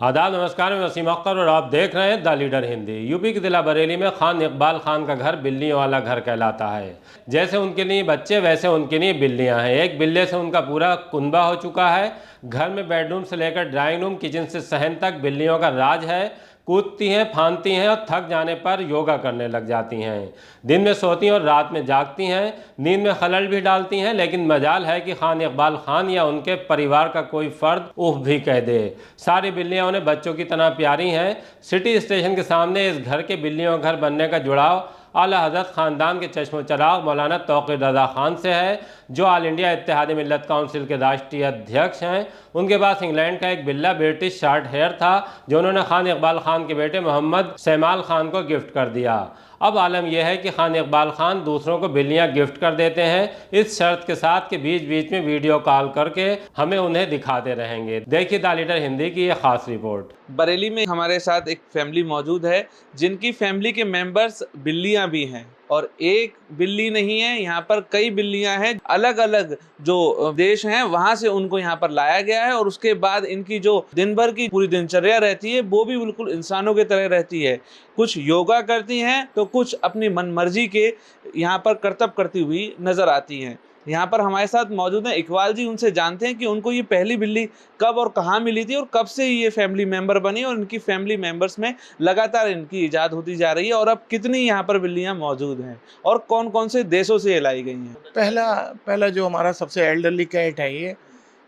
आदाब, नमस्कार। मैं वसीम अख्तर और आप देख रहे हैं द लीडर हिंदी। यूपी के जिला बरेली में खान इकबाल खान का घर बिल्लियों वाला घर कहलाता है। जैसे उनके लिए बच्चे वैसे उनके लिए बिल्लियां हैं। एक बिल्ले से उनका पूरा कुनबा हो चुका है। घर में बेडरूम से लेकर ड्राइंग रूम, किचन से सहन तक बिल्लियों का राज है। कूदती हैं, फांदती हैं और थक जाने पर योगा करने लग जाती हैं। दिन में सोती हैं और रात में जागती हैं। नींद में खलल भी डालती हैं, लेकिन मजाल है कि खान इकबाल खान या उनके परिवार का कोई फर्द उफ भी कह दे। सारी बिल्लियां उन्हें बच्चों की तरह प्यारी हैं। सिटी स्टेशन के सामने इस घर के बिल्लियों घर बनने का जुड़ाव आला हज़रत ख़ानदान के चश्मो चराग मौलाना तौक़ीर रज़ा ख़ान से है, जो ऑल इंडिया इत्तेहादी मिल्लत काउंसिल के राष्ट्रीय अध्यक्ष हैं। उनके पास इंग्लैंड का एक बिल्ला ब्रिटिश शॉर्ट हेयर था, जो उन्होंने खान इकबाल खान के बेटे मोहम्मद सैमाल खान को गिफ्ट कर दिया। अब आलम यह है कि खान इकबाल खान दूसरों को बिल्लियां गिफ्ट कर देते हैं, इस शर्त के साथ कि बीच बीच में वीडियो कॉल करके हमें उन्हें दिखाते रहेंगे। देखिए द लीडर हिंदी की यह खास रिपोर्ट। बरेली में हमारे साथ एक फैमिली मौजूद है जिनकी फैमिली के मेंबर्स बिल्लियां भी हैं, और एक बिल्ली नहीं है, यहाँ पर कई बिल्लियां हैं। अलग अलग जो देश हैं वहां से उनको यहाँ पर लाया गया है, और उसके बाद इनकी जो दिन भर की पूरी दिनचर्या रहती है वो भी बिल्कुल इंसानों की तरह रहती है। कुछ योगा करती हैं तो कुछ अपनी मन मर्जी के यहाँ पर करतब करती हुई नजर आती हैं। यहाँ पर हमारे साथ मौजूद हैं इकबाल जी। उनसे जानते हैं कि उनको ये पहली बिल्ली कब और कहाँ मिली थी, और कब से ये फैमिली मेंबर बनी, और इनकी फैमिली मेंबर्स में लगातार इनकी इजाद होती जा रही है, और अब कितनी यहाँ पर बिल्लियाँ मौजूद हैं और कौन कौन से देशों से लाई गई हैं। पहला पहला जो हमारा सबसे एल्डरली कैट है,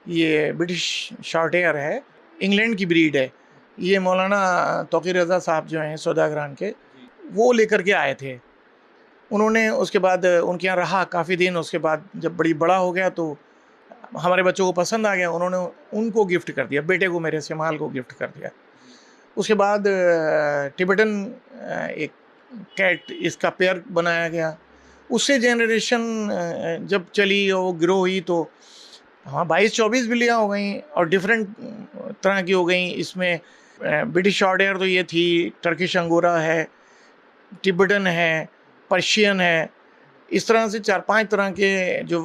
ये ब्रिटिश शॉर्ट हेयर है, इंग्लैंड की ब्रीड है। ये मौलाना तौक़ीर रज़ा साहब जो हैं सौदागरान के, वो लेकर के आए थे। उन्होंने उसके बाद उनके यहाँ रहा काफ़ी दिन। उसके बाद जब बड़ा हो गया तो हमारे बच्चों को पसंद आ गया, उन्होंने उनको गिफ्ट कर दिया, बेटे को, मेरे सेमाल को गिफ्ट कर दिया। उसके बाद टिबेटन एक कैट, इसका पेयर बनाया गया। उससे जनरेशन जब चली और वो ग्रो हुई तो हाँ 22-24 बिल्लियाँ हो गई, और डिफरेंट तरह की हो गई। इसमें ब्रिटिश शॉर्ट हेयर तो ये थी, टर्किश अंगोरा है, टिबेटन है, पर्शियन है। इस तरह से 4-5 तरह के जो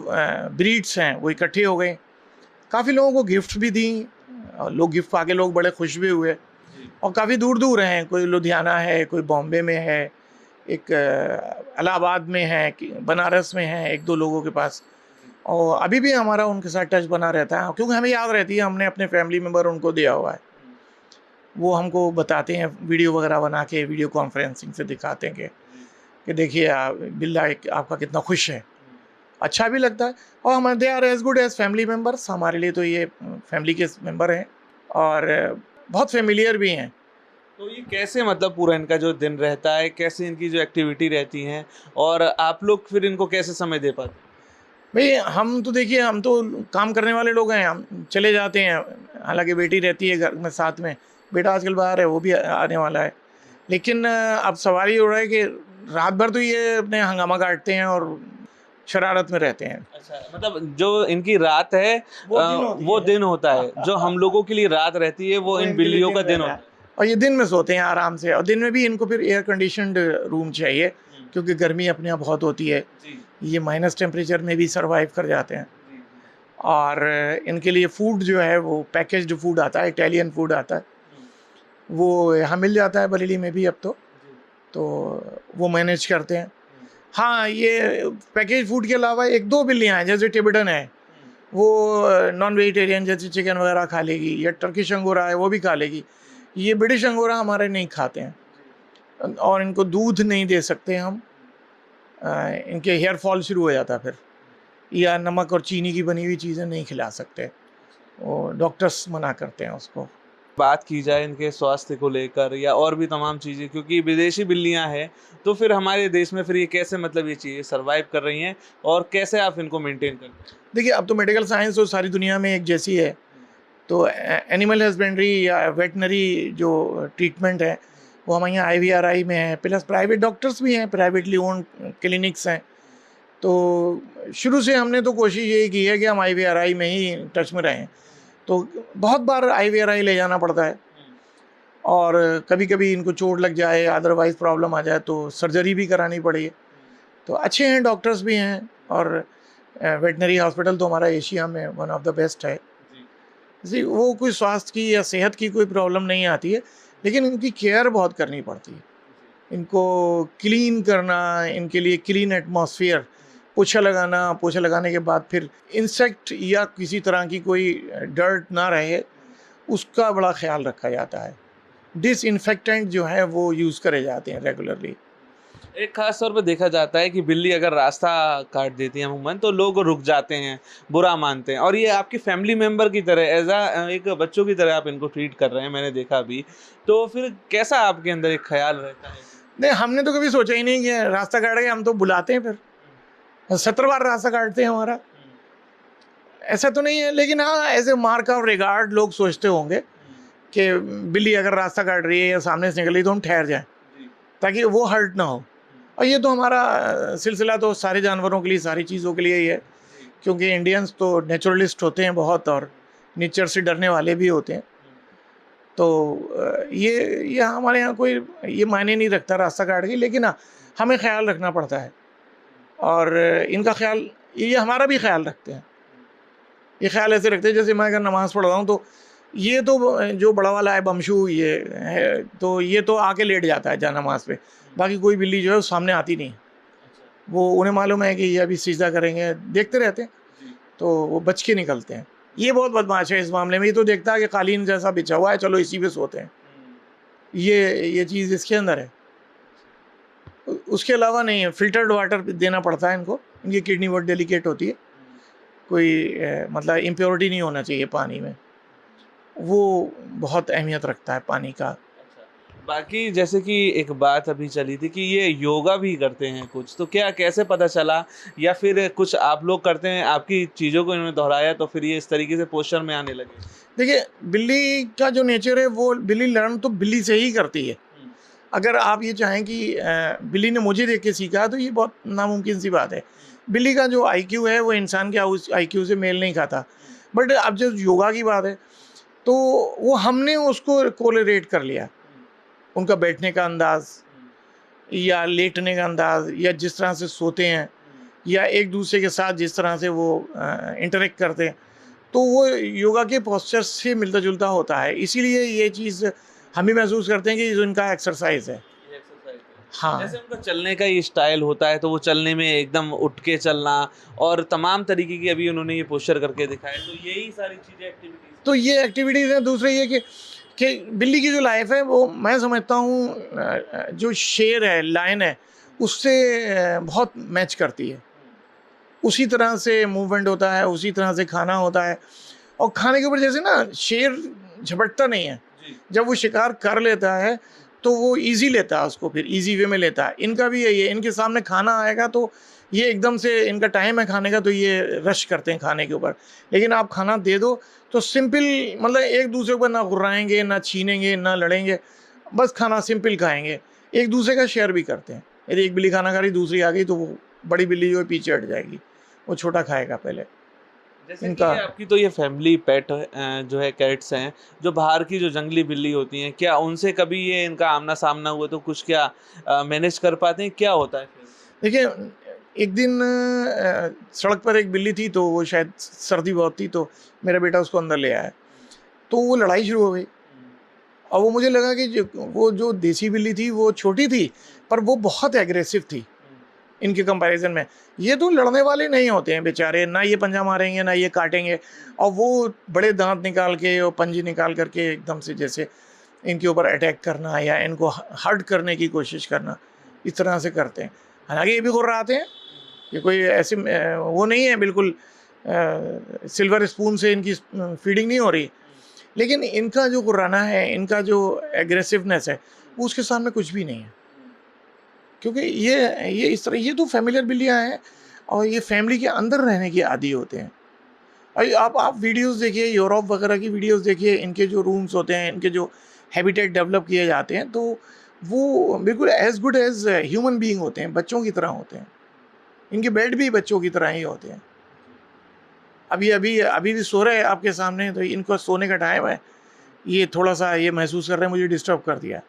ब्रीड्स हैं वो इकट्ठे हो गए। काफ़ी लोगों को गिफ्ट भी दी, और लोग गिफ्ट पाके लोग बड़े खुश भी हुए। और काफ़ी दूर दूर हैं, कोई लुधियाना है, कोई बॉम्बे में है, एक इलाहाबाद में है, बनारस में है, 1-2 लोगों के पास। और अभी भी हमारा उनके साथ टच बना रहता है, क्योंकि हमें याद रहती है हमने अपने फैमिली मेम्बर उनको दिया हुआ है। वो हमको बताते हैं, वीडियो वगैरह बना के, वीडियो कॉन्फ्रेंसिंग से दिखाते हैं कि देखिए बिल्ला एक आपका कितना खुश है। अच्छा भी लगता है, और हमारे they are as good as family members. हमारे लिए तो ये फैमिली के मेम्बर हैं, और बहुत फेमिलियर भी हैं। तो ये कैसे, मतलब पूरा इनका जो दिन रहता है, कैसे इनकी जो एक्टिविटी रहती हैं, और आप लोग फिर इनको कैसे समय दे पाते हैं? भाई हम तो देखिए, हम तो काम करने वाले लोग हैं, हम चले जाते हैं। हालांकि बेटी रहती है घर में साथ में, बेटा आजकल बाहर है, वो भी आने वाला है। लेकिन अब सवाल ये हो रहा है कि रात भर तो ये अपने हंगामा काटते हैं और शरारत में रहते हैं। अच्छा, मतलब जो इनकी रात है वो दिन होता है, जो हम लोगों के लिए रात रहती है वो इन बिल्लियों का दिन होता है। और ये दिन में सोते हैं आराम से, और दिन में भी इनको फिर एयर कंडीशनड रूम चाहिए, क्योंकि गर्मी अपने यहाँ बहुत होती है। ये माइनस टेम्परेचर में भी सरवाइव कर जाते हैं। और इनके लिए फूड जो है वो पैकेज्ड फूड आता है, इटालियन फूड आता है, वो यहाँ मिल जाता है बरेली में भी अब तो वो मैनेज करते हैं। हाँ, ये पैकेज फूड के अलावा 1-2 बिल्लियाँ हैं, जैसे टिबेटन है, वो नॉन वेजिटेरियन जैसे चिकन वगैरह खा लेगी, या टर्किश अंगोरा है वो भी खा लेगी। ये ब्रिटिश अंगोरा हमारे नहीं खाते हैं, और इनको दूध नहीं दे सकते हम। इनके हेयर फॉल शुरू हो जाता है फिर, या नमक और चीनी की बनी हुई चीज़ें नहीं खिला सकते, वो डॉक्टर्स मना करते हैं उसको। बात की जाए इनके स्वास्थ्य को लेकर या और भी तमाम चीज़ें, क्योंकि विदेशी बिल्लियां हैं, तो फिर हमारे देश में फिर ये कैसे, मतलब ये चीज़ें सर्वाइव कर रही हैं, और कैसे आप इनको मेंटेन करते हैं? देखिए, अब तो मेडिकल साइंस तो सारी दुनिया में एक जैसी है, तो एनिमल हस्बेंड्री या वेटनरी जो ट्रीटमेंट है वो हमारे यहाँ IVRI में है, प्लस प्राइवेट डॉक्टर्स भी हैं, प्राइवेटली ओन्ड क्लिनिक्स हैं। तो शुरू से हमने तो कोशिश यही की है कि हम IVRI में ही टच में रहें। तो बहुत बार IVRI ले जाना पड़ता है, और कभी कभी इनको चोट लग जाए, अदरवाइज प्रॉब्लम आ जाए तो सर्जरी भी करानी पड़ी है। तो अच्छे हैं, डॉक्टर्स भी हैं, और वेटनरी हॉस्पिटल तो हमारा एशिया में वन ऑफ द बेस्ट है। वो कोई स्वास्थ्य की या सेहत की कोई प्रॉब्लम नहीं आती है, लेकिन इनकी केयर बहुत करनी पड़ती है। इनको क्लीन करना, इनके लिए क्लीन एटमॉस्फेयर, पोछा लगाना, पोछा लगाने के बाद फिर इंसेक्ट या किसी तरह की कोई डर्ट ना रहे, उसका बड़ा ख्याल रखा जाता है। डिसइंफेक्टेंट जो है वो यूज़ करे जाते हैं रेगुलरली। एक खास तौर पे देखा जाता है कि बिल्ली अगर रास्ता काट देती है अमूमन तो लोग रुक जाते हैं, बुरा मानते हैं, और ये आपकी फैमिली मेंबर की तरह एक बच्चों की तरह आप इनको ट्रीट कर रहे हैं, मैंने देखा अभी। तो फिर कैसा आपके अंदर एक ख्याल रहता है? नहीं, हमने तो कभी सोचा ही नहीं कि रास्ता काट के हम तो बुलाते हैं, फिर 70 बार रास्ता काटते हैं हमारा, ऐसा तो नहीं है। लेकिन हाँ, as a mark of regard लोग सोचते होंगे कि बिल्ली अगर रास्ता काट रही है या सामने से निकल रही तो हम ठहर जाएं, ताकि वो हर्ट ना हो। और ये तो हमारा सिलसिला तो सारे जानवरों के लिए, सारी चीज़ों के लिए ही है, क्योंकि इंडियंस तो नेचुरलिस्ट होते हैं बहुत, और नेचर से डरने वाले भी होते हैं। तो ये हमारे यहाँ कोई ये मायने नहीं रखता रास्ता काट के, लेकिन हाँ, हमें ख्याल रखना पड़ता है, और इनका ख्याल, ये हमारा भी ख्याल रखते हैं। ये ख्याल ऐसे रखते हैं जैसे मैं अगर नमाज़ पढ़ रहा हूँ तो ये तो जो बड़ा वाला है बमशू, ये है तो ये तो आके लेट जाता है जा नमाज पे, बाकी कोई बिल्ली जो है सामने आती नहीं। वो उन्हें मालूम है कि ये अभी सिजदा करेंगे, देखते रहते हैं, तो वो बच के निकलते हैं। ये बहुत बदमाश है इस मामले में, ये तो देखता है कि कालीन जैसा बिछा हुआ है, चलो इसी पे सोते हैं। ये चीज़ इसके अंदर है, उसके अलावा नहीं है। फिल्टर्ड वाटर देना पड़ता है इनको, इनकी किडनी बहुत डेलिकेट होती है, कोई मतलब इम्प्योरिटी नहीं होना चाहिए पानी में, वो बहुत अहमियत रखता है पानी का। बाकी जैसे कि एक बात अभी चली थी कि ये योगा भी करते हैं कुछ, तो क्या कैसे पता चला, या फिर कुछ आप लोग करते हैं, आपकी चीज़ों को इन्होंने दोहराया तो फिर ये इस तरीके से पोस्चर में आने लगे? देखिए, बिल्ली का जो नेचर है वो बिल्ली लर्न तो बिल्ली से ही करती है। अगर आप ये चाहें कि बिल्ली ने मुझे देख के सीखा, तो ये बहुत नामुमकिन सी बात है। बिल्ली का जो आईक्यू है वो इंसान के आईक्यू से मेल नहीं खाता। बट अब जब योगा की बात है तो वो हमने उसको कोरिलेट कर लिया, उनका बैठने का अंदाज़ या लेटने का अंदाज़, या जिस तरह से सोते हैं, या एक दूसरे के साथ जिस तरह से वो इंटरेक्ट करते हैं, तो वो योगा के पोस्चर से मिलता जुलता होता है। इसीलिए ये चीज़ हम भी महसूस करते हैं कि जो इनका एक्सरसाइज है। हाँ, जैसे उनका चलने का ये स्टाइल होता है, तो वो चलने में एकदम उठ के चलना और तमाम तरीके की अभी उन्होंने ये पोस्चर करके दिखाया, तो यही सारी चीज़ें एक्टिविटीज़। तो ये एक्टिविटीज़ हैं। दूसरा ये कि बिल्ली की जो लाइफ है वो मैं समझता हूँ जो शेर है, लायन है, उससे बहुत मैच करती है। उसी तरह से मूवमेंट होता है, उसी तरह से खाना होता है, और खाने के ऊपर जैसे ना शेर झपटता नहीं है, जब वो शिकार कर लेता है तो वो इजी लेता है उसको, फिर इजी वे में लेता है। इनका भी यही है, इनके सामने खाना आएगा तो ये एकदम से, इनका टाइम है खाने का तो ये रश करते हैं खाने के ऊपर। लेकिन आप खाना दे दो तो सिंपल, मतलब एक दूसरे को ना गुर्राएंगे, ना छीनेंगे, ना लड़ेंगे, बस खाना सिंपल खाएंगे। एक दूसरे का शेयर भी करते हैं। यदि एक बिल्ली खाना खा रही, दूसरी आ गई, तो वो बड़ी बिल्ली जो है पीछे हट जाएगी, वो छोटा खाएगा पहले। जैसे कि आपकी तो ये फैमिली पेट जो है कैट्स हैं, जो बाहर की जो जंगली बिल्ली होती हैं, क्या उनसे कभी ये इनका आमना सामना हुआ तो कुछ क्या मैनेज कर पाते हैं, क्या होता है फिर? देखिए, एक दिन सड़क पर एक बिल्ली थी, तो वो शायद सर्दी बहुत थी, तो मेरा बेटा उसको अंदर ले आया, तो वो लड़ाई शुरू हो गई। और वो मुझे लगा कि वो जो देसी बिल्ली थी वो छोटी थी, पर वो बहुत एग्रेसिव थी इनके कंपैरिजन में। ये तो लड़ने वाले नहीं होते हैं बेचारे, ना ये पंजा मारेंगे, ना ये काटेंगे, और वो बड़े दांत निकाल के और पंजे निकाल करके एकदम से जैसे इनके ऊपर अटैक करना या इनको हर्ट करने की कोशिश करना, इस तरह से करते हैं। हालांकि ये भी गुर्राते हैं, ये कोई ऐसी वो नहीं है, बिल्कुल सिल्वर स्पून से इनकी फीडिंग नहीं हो रही, लेकिन इनका जो गुर्राना है, इनका जो एग्रेसिवनेस है, वो उसके सामने कुछ भी नहीं है। क्योंकि ये इस तरह, ये तो फैमिलियर बिल्लियाँ हैं और ये फैमिली के अंदर रहने के आदी होते हैं। और आप वीडियोस देखिए, यूरोप वगैरह की वीडियोस देखिए, इनके जो रूम्स होते हैं, इनके जो हैबिटेट डेवलप किए जाते हैं, तो वो बिल्कुल as good as human being होते हैं, बच्चों की तरह होते हैं। इनके बेड भी बच्चों की तरह ही होते हैं। अभी भी सो रहे हैं आपके सामने, तो इनको सोने का टाइम है, ये थोड़ा सा ये महसूस कर रहे हैं मुझे डिस्टर्ब कर दिया,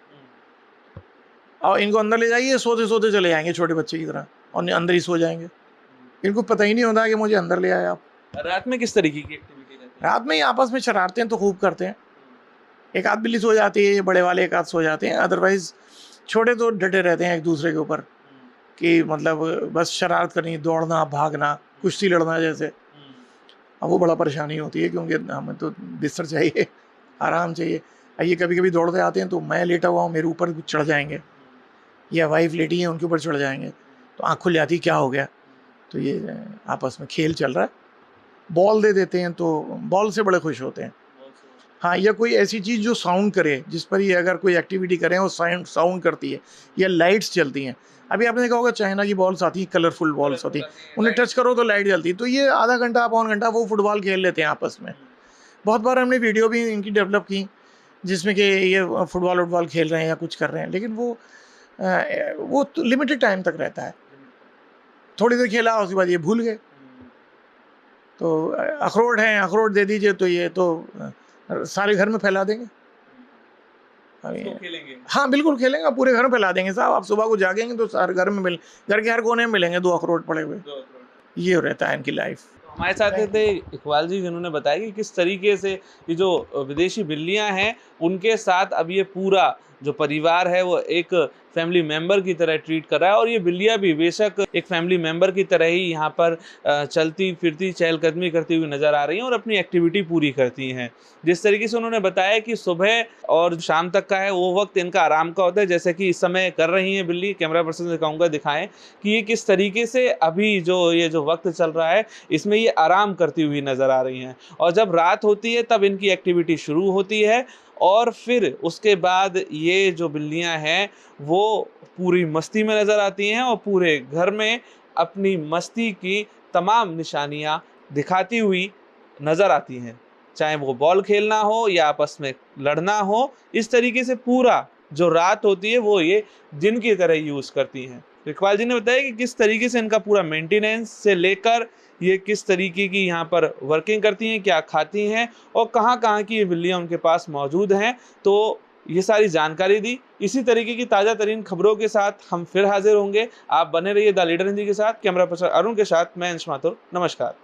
और इनको अंदर ले जाइए, सोते सोते चले जाएंगे छोटे बच्चे की तरह, और अंदर ही सो जाएंगे। इनको पता ही नहीं होता कि मुझे अंदर ले आए आप। रात में किस तरीके की एक्टिविटी रहती रात में ही आपस में शरारतें तो खूब करते हैं। एक आध बिल्ली सो जाती है, बड़े वाले एक आध सो जाते हैं, अदरवाइज छोटे तो डटे रहते हैं एक दूसरे के ऊपर कि मतलब बस शरारत करनी, दौड़ना, भागना, कुश्ती लड़ना जैसे। अब वो बड़ा परेशानी होती है क्योंकि हमें तो बिस्तर चाहिए, आराम चाहिए। ये कभी कभी दौड़ते आते हैं तो मैं लेटा हुआ हूँ, मेरे ऊपर कुछ चढ़ जाएंगे, या वाइफ लेटी है उनके ऊपर चढ़ जाएंगे, तो आँख खुल जाती, क्या हो गया। तो ये आपस में खेल चल रहा है। बॉल दे देते हैं तो बॉल से बड़े खुश होते हैं। हाँ, या कोई ऐसी चीज़ जो साउंड करे, जिस पर ये अगर कोई एक्टिविटी करें वो साउंड करती है, या लाइट्स जलती हैं। अभी आपने देखा होगा चाइना की बॉल्स आती हैं, कलरफुल बॉल्स होती हैं, उन्हें टच करो तो लाइट जलती है। तो ये आधा घंटा पौन घंटा वो फुटबॉल खेल लेते हैं आपस में। बहुत बार हमने वीडियो भी इनकी डेवलप की जिसमें कि ये फुटबॉल खेल रहे हैं या कुछ कर रहे हैं, लेकिन वो तो लिमिटेड टाइम तक रहता है। थोड़ी देर खेला, उसके बाद ये भूल गए। तो अखरोट हैं, अखरोट दे दीजिए तो ये तो सारे घर में फैला देंगे। खेलेंगे। हाँ बिल्कुल खेलेंगे, पूरे घर में फैला देंगे साहब। आप सुबह को जागेंगे तो सारे घर में घर के हर कोने में मिलेंगे 2 अखरोट पड़े हुए। ये रहता है इनकी लाइफ। हमारे साथ थे इकबाल जी, जिन्होंने बताया कि किस तरीके से ये जो विदेशी बिल्लियां हैं उनके साथ अब ये पूरा जो परिवार है वो एक फैमिली मेंबर की तरह ट्रीट कर रहा है। और ये बिल्लियां भी बेशक एक फैमिली मेंबर की तरह ही यहाँ पर चलती फिरती चहलकदमी करती हुई नज़र आ रही हैं और अपनी एक्टिविटी पूरी करती हैं। जिस तरीके से उन्होंने बताया कि सुबह और शाम तक का है वो वक्त इनका आराम का होता है, जैसे कि इस समय कर रही हैं बिल्ली। कैमरा पर्सन से कहूँगा दिखाएं कि ये किस तरीके से अभी ये जो वक्त चल रहा है इसमें ये आराम करती हुई नज़र आ रही हैं। और जब रात होती है तब इनकी एक्टिविटी शुरू होती है और फिर उसके बाद ये जो बिल्लियां हैं वो पूरी मस्ती में नज़र आती हैं और पूरे घर में अपनी मस्ती की तमाम निशानियां दिखाती हुई नज़र आती हैं, चाहे वो बॉल खेलना हो या आपस में लड़ना हो। इस तरीके से पूरा जो रात होती है वो ये दिन की तरह यूज़ करती हैं। इकबाल जी ने बताया कि किस तरीके से इनका पूरा मेंटेनेंस से लेकर ये किस तरीके की यहाँ पर वर्किंग करती हैं, क्या खाती हैं और कहाँ की ये बिल्लियाँ उनके पास मौजूद हैं। तो ये सारी जानकारी दी। इसी तरीके की ताज़ा तरीन खबरों के साथ हम फिर हाजिर होंगे। आप बने रहिए द लीडर हिंदी के साथ। कैमरा पर्सन अरुण के साथ मैं अंश माथुर। नमस्कार।